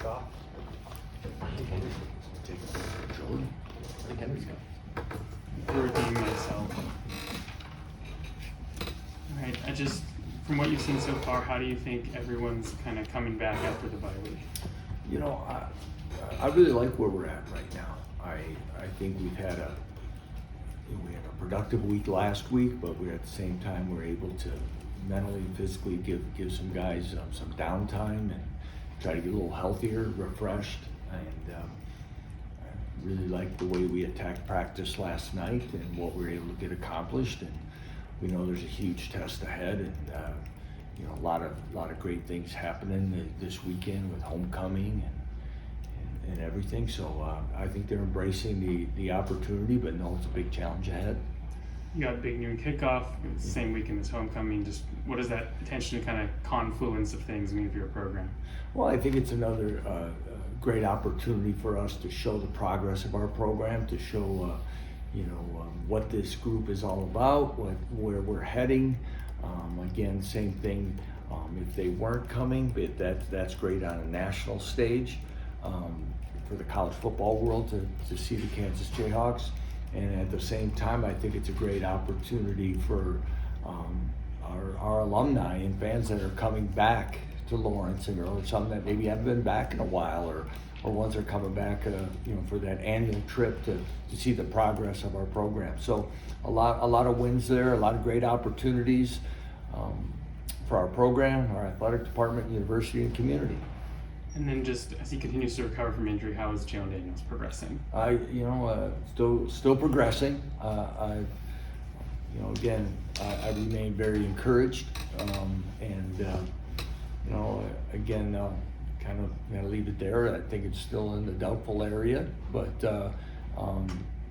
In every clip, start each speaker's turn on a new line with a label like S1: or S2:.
S1: us off.
S2: I think Henry's gonna take it. Jordan? I think Henry's got
S3: redeem myself. All right, from what you've seen so far, how do you think everyone's kind of coming back after the bye week?
S2: You know, I really like where we're at right now. I think we had a productive week last week, but we're at the same time we're able to mentally and physically give some guys some downtime and try to get a little healthier, refreshed, and I really like the way we attacked practice last night and what we were able to get accomplished. And we know there's a huge test ahead, and you know, a lot of great things happening this weekend with homecoming and everything. So I think they're embracing the opportunity, but know it's a big challenge ahead.
S3: You got big noon kickoff, it's the same weekend as homecoming. Just what does that potentially kind of confluence of things mean for your program?
S2: Well, I think it's another great opportunity for us to show the progress of our program, to show what this group is all about, where we're heading. Again, same thing. If they weren't coming, but that's great on a national stage for the college football world to see the Kansas Jayhawks. And at the same time, I think it's a great opportunity for our alumni and fans that are coming back to Lawrence, or some that maybe haven't been back in a while, or ones that are coming back for that annual trip to see the progress of our program. So a lot of wins there, a lot of great opportunities for our program, our athletic department, university, and community.
S3: And then just as he continues to recover from injury, how is Jalen Daniels progressing?
S2: Still progressing. Again, I remain very encouraged, again, kind of gonna leave it there. I think it's still in the doubtful area, but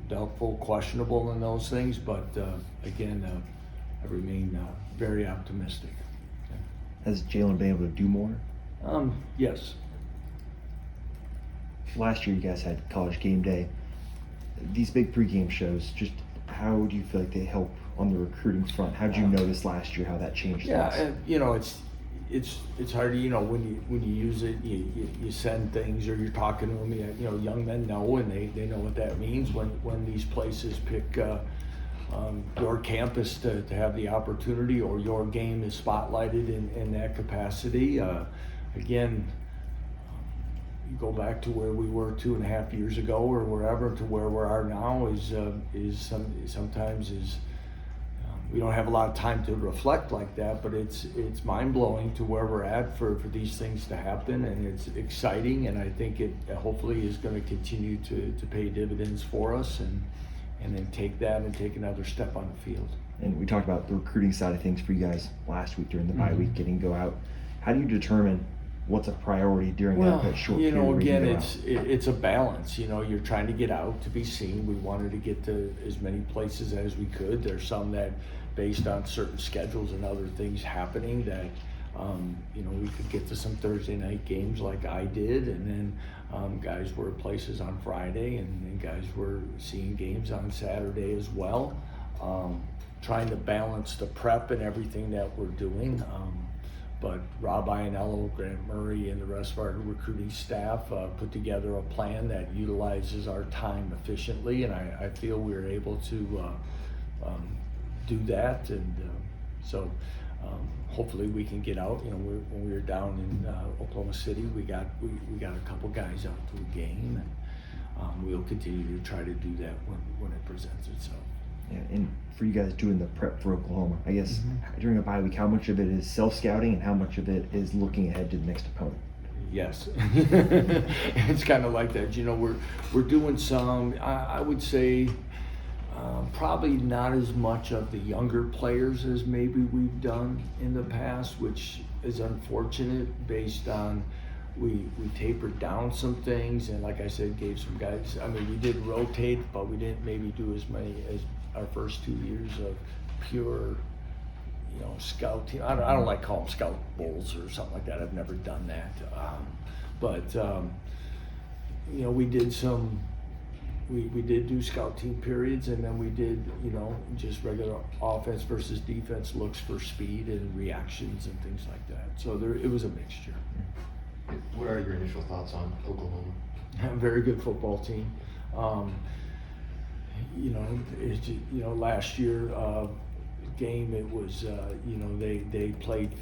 S2: doubtful, questionable, and those things. But again, I remain very optimistic.
S4: Has Jalen been able to do more?
S2: Yes.
S4: Last year you guys had College Game Day. These big pregame shows, just how do you feel like they help on the recruiting front? How did you notice last year how that changed things?
S2: It's hard to, when you use it, you send things, or you're talking to them, young men know, and they know what that means when these places pick your campus to have the opportunity, or your game is spotlighted in that capacity. Again, you go back to where we were 2.5 years ago, or wherever, to where we are now sometimes we don't have a lot of time to reflect like that, but it's mind-blowing to where we're at for these things to happen, and it's exciting, and I think it hopefully is going to continue to pay dividends for us, and then take that and take another step on the field.
S4: And we talked about the recruiting side of things for you guys last week during the bye week, getting to go out. How do you determine what's a priority during that short period?
S2: Again, it's a balance. You're trying to get out to be seen. We wanted to get to as many places as we could. There's some that, based on certain schedules and other things happening, that we could get to some Thursday night games like I did, and then guys were places on Friday, and then guys were seeing games on Saturday as well. Trying to balance the prep and everything that we're doing. But Rob Iannello, Grant Murray, and the rest of our recruiting staff put together a plan that utilizes our time efficiently, and I feel we were able to do that, and so hopefully we can get out. When we were down in Oklahoma City, we got a couple guys out to a game, and we'll continue to try to do that when it presents itself.
S4: Yeah, and for you guys doing the prep for Oklahoma, I guess during a bye week, how much of it is self-scouting and how much of it is looking ahead to the next opponent?
S2: Yes, it's kind of like that. We're doing some. I would say probably not as much of the younger players as maybe we've done in the past, which is unfortunate based on we tapered down some things, and like I said, gave some guys. We did rotate, but we didn't maybe do as many as our first 2 years of pure, scout team. I don't like calling them scout bowls or something like that. I've never done that. We did some. We did do scout team periods, and then we did, just regular offense versus defense looks for speed and reactions and things like that. So it was a mixture.
S1: What are your initial thoughts on Oklahoma?
S2: A very good football team. Last year game, it was they played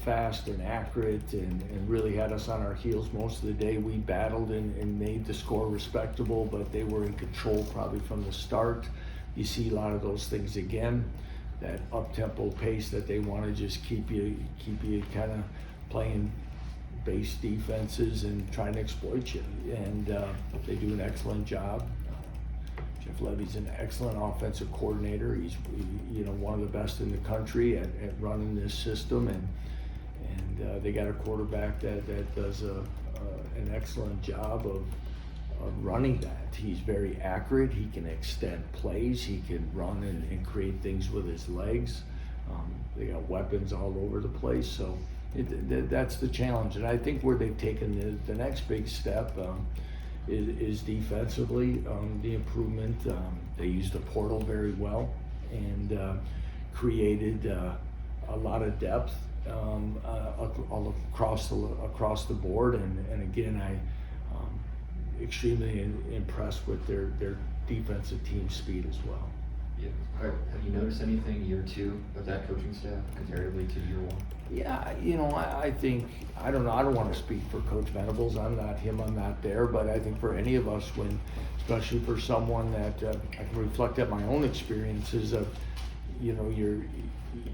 S2: fast and accurate and really had us on our heels most of the day. We battled and made the score respectable, but they were in control probably from the start. You see a lot of those things again, that up-tempo pace that they want to just keep you kind of playing base defenses and trying to exploit you, and they do an excellent job. Jeff Levy's an excellent offensive coordinator. He's one of the best in the country at running this system, and they got a quarterback that does an excellent job of running that. He's very accurate. He can extend plays. He can run and create things with his legs. They got weapons all over the place. So that's the challenge. And I think where they've taken the next big step is defensively, the improvement. They used the portal very well and created a lot of depth all across the board. And again, I'm extremely impressed with their defensive team speed as well.
S1: Yeah. Have you noticed anything year 2 of that coaching staff comparatively to year 1?
S2: Yeah, I think, I don't know, I don't want to speak for Coach Venables. I'm not him, I'm not there, but I think for any of us, especially for someone that I can reflect at my own experiences of, you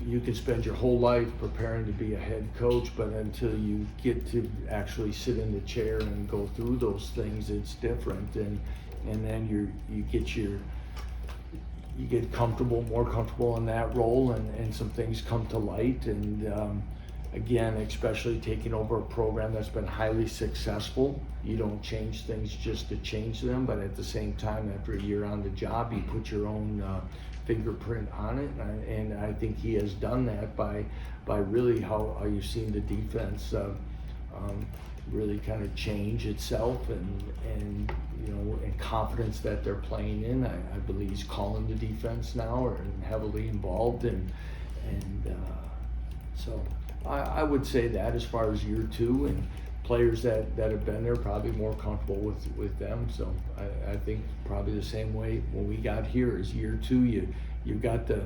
S2: can spend your whole life preparing to be a head coach, but until you get to actually sit in the chair and go through those things, it's different. And then you get more comfortable in that role, and some things come to light. And again, especially taking over a program that's been highly successful, you don't change things just to change them, but at the same time, after a year on the job, you put your own fingerprint on it. And I think he has done that by really how you've seen the defense really kind of change itself, and confidence that they're playing in. I believe he's calling the defense now, and heavily involved, and so I would say that as far as year 2, and players that have been there probably more comfortable with them. So I think probably the same way when we got here is year 2, you got the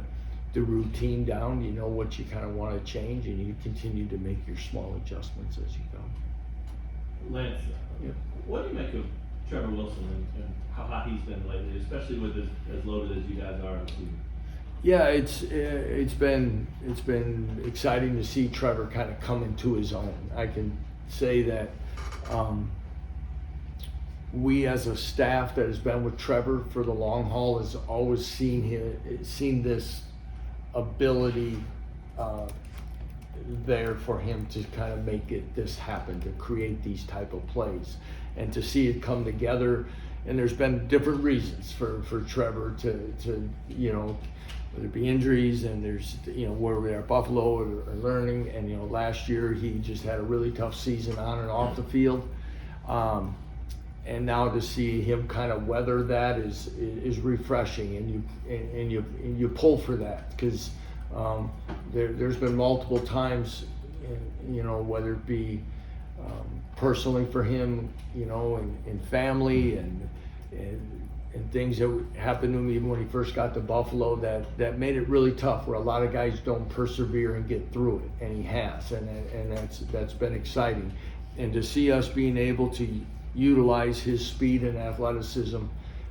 S2: routine down, you know what you kind of want to change, and you continue to make your small adjustments as you go.
S5: Lance, what do you make of Trevor Wilson and how hot he's been lately, especially with as loaded as you guys are in the season?
S2: Yeah, it's been exciting to see Trevor kind of come into his own. I can say that we as a staff that has been with Trevor for the long haul has always seen this ability there for him to kind of make this happen, to create these type of plays, and to see it come together. And there's been different reasons for Trevor to whether it be injuries, and there's where we are at Buffalo or learning, and last year he just had a really tough season on and off the field, and now to see him kind of weather that is refreshing, and you pull for that, because there's been multiple times, whether it be personally for him, in family and things that happened to him even when he first got to Buffalo that made it really tough, where a lot of guys don't persevere and get through it, and he has, and that's been exciting. And to see us being able to utilize his speed and athleticism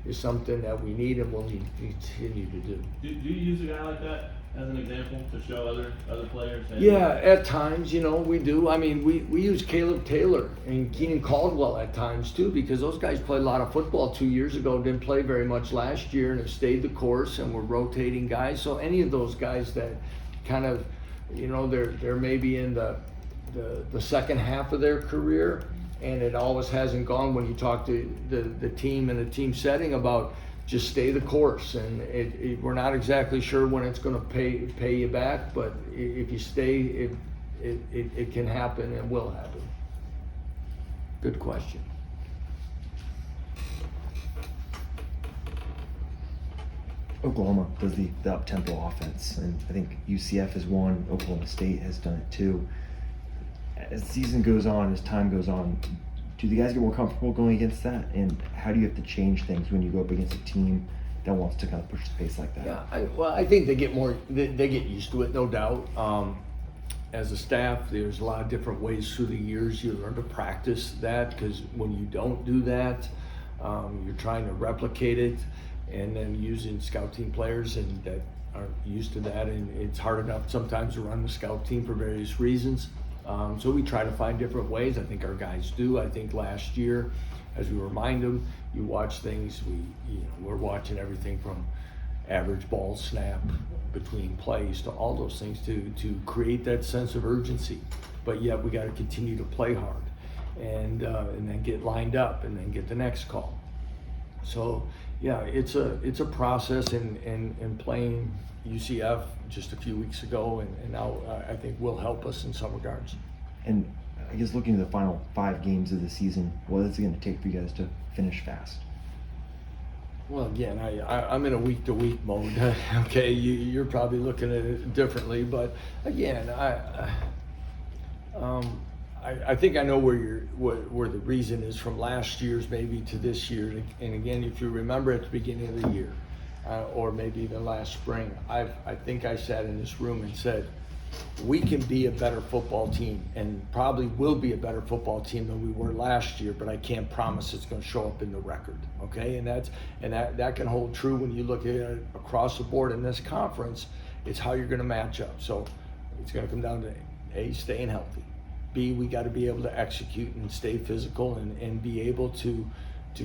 S2: is something that we need and will need to continue to do.
S5: Do you use a guy like that as an example to show other players?
S2: Yeah, at times, we do. I mean, we use Caleb Taylor and Keenan Caldwell at times too, because those guys played a lot of football 2 years ago, didn't play very much last year, and have stayed the course, and we're rotating guys. So any of those guys that kind of, they're maybe in the second half of their career, and it always hasn't gone when you talk to the team in a team setting about just stay the course, and we're not exactly sure when it's going to pay you back, but if you stay, it can happen and will happen. Good question.
S4: Oklahoma does the up-tempo offense, and I think UCF has won, Oklahoma State has done it too. As the season goes on, as time goes on, do the guys get more comfortable going against that? And how do you have to change things when you go up against a team that wants to kind of push the pace like that?
S2: Yeah, I think they get used to it, no doubt. As a staff, there's a lot of different ways through the years you learn to practice that, because when you don't do that, you're trying to replicate it, and then using scout team players and that aren't used to that, and it's hard enough sometimes to run the scout team for various reasons. So we try to find different ways. I think our guys do. I think last year, as we remind them, you watch things. We're watching everything from average ball snap between plays to all those things to create that sense of urgency. But yet we got to continue to play hard, and then get lined up, and then get the next call. So yeah, it's a process, and playing UCF just a few weeks ago, and now I think will help us in some regards.
S4: And I guess looking at the final 5 games of the season, what is it going to take for you guys to finish fast?
S2: Well, again, I'm in a week-to-week mode. Okay, you're probably looking at it differently, but again, I think I know where the reason is from last year's maybe to this year. And again, if you remember at the beginning of the year, or maybe even last spring, I think I sat in this room and said, we can be a better football team, and probably will be a better football team than we were last year, but I can't promise it's going to show up in the record. Okay, and that can hold true when you look at it across the board in this conference. It's how you're going to match up. So it's going to come down to A, staying healthy. B, we got to be able to execute and stay physical, and be able to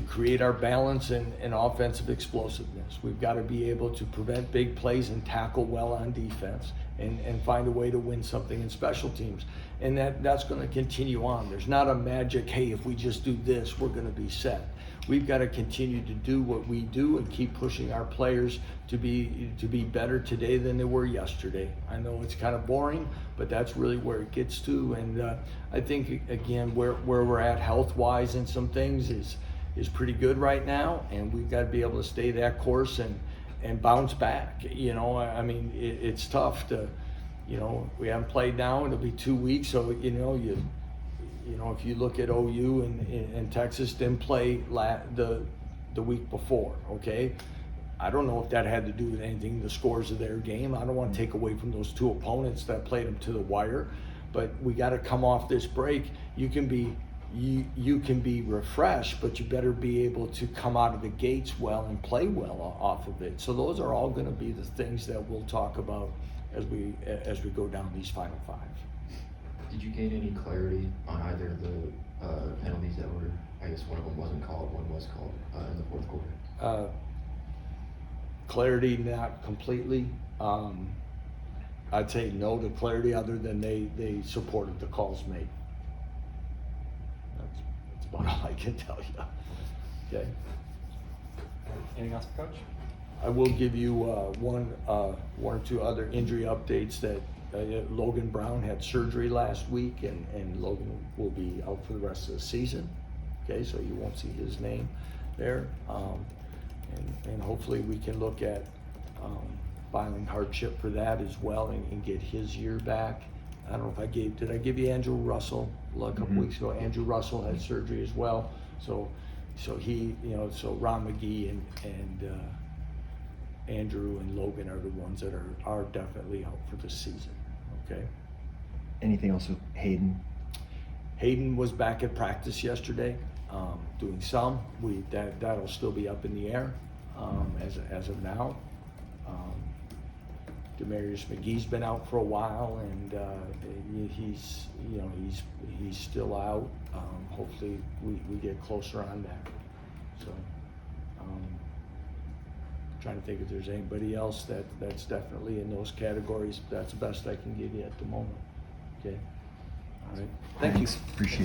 S2: create our balance and offensive explosiveness. We've got to be able to prevent big plays and tackle well on defense, and find a way to win something in special teams. And that's going to continue on. There's not a magic, hey, if we just do this, we're going to be set. We've got to continue to do what we do and keep pushing our players to be better today than they were yesterday. I know it's kind of boring, but that's really where it gets to. And I think, again, where we're at health-wise and some things is pretty good right now, and we've got to be able to stay that course and bounce back. I mean, it's tough to, we haven't played now, it'll be 2 weeks, so if you look at OU and Texas didn't play the week before, okay? I don't know if that had to do with anything, the scores of their game. I don't want to take away from those 2 opponents that played them to the wire, but we got to come off this break. You can be refreshed, but you better be able to come out of the gates well and play well off of it. So those are all going to be the things that we'll talk about as we go down these final 5.
S1: Did you gain any clarity on either of the penalties that were, I guess one of them wasn't called, one was called in the fourth quarter?
S2: Clarity, not completely. I'd say no to clarity, other than they supported the calls made. That's about all I can tell you. Okay.
S6: Anything else, Coach?
S2: I will give you one or two other injury updates. That Logan Brown had surgery last week, and Logan will be out for the rest of the season. Okay, so you won't see his name there. And hopefully we can look at filing hardship for that as well, and get his year back. I don't know if did I give you Andrew Russell a couple weeks ago? Andrew Russell had surgery as well. So he, so Ron McGee and Andrew and Logan are the ones that are definitely out for this season. Okay.
S4: Anything else with Hayden?
S2: Hayden was back at practice yesterday, doing some. That'll still be up in the air as of now. Demarius McGee's been out for a while, and he's still out. Hopefully we get closer on that. So trying to think if there's anybody else that's definitely in those categories. That's the best I can give you at the moment. Okay. All right. Thank you.
S4: Appreciate it.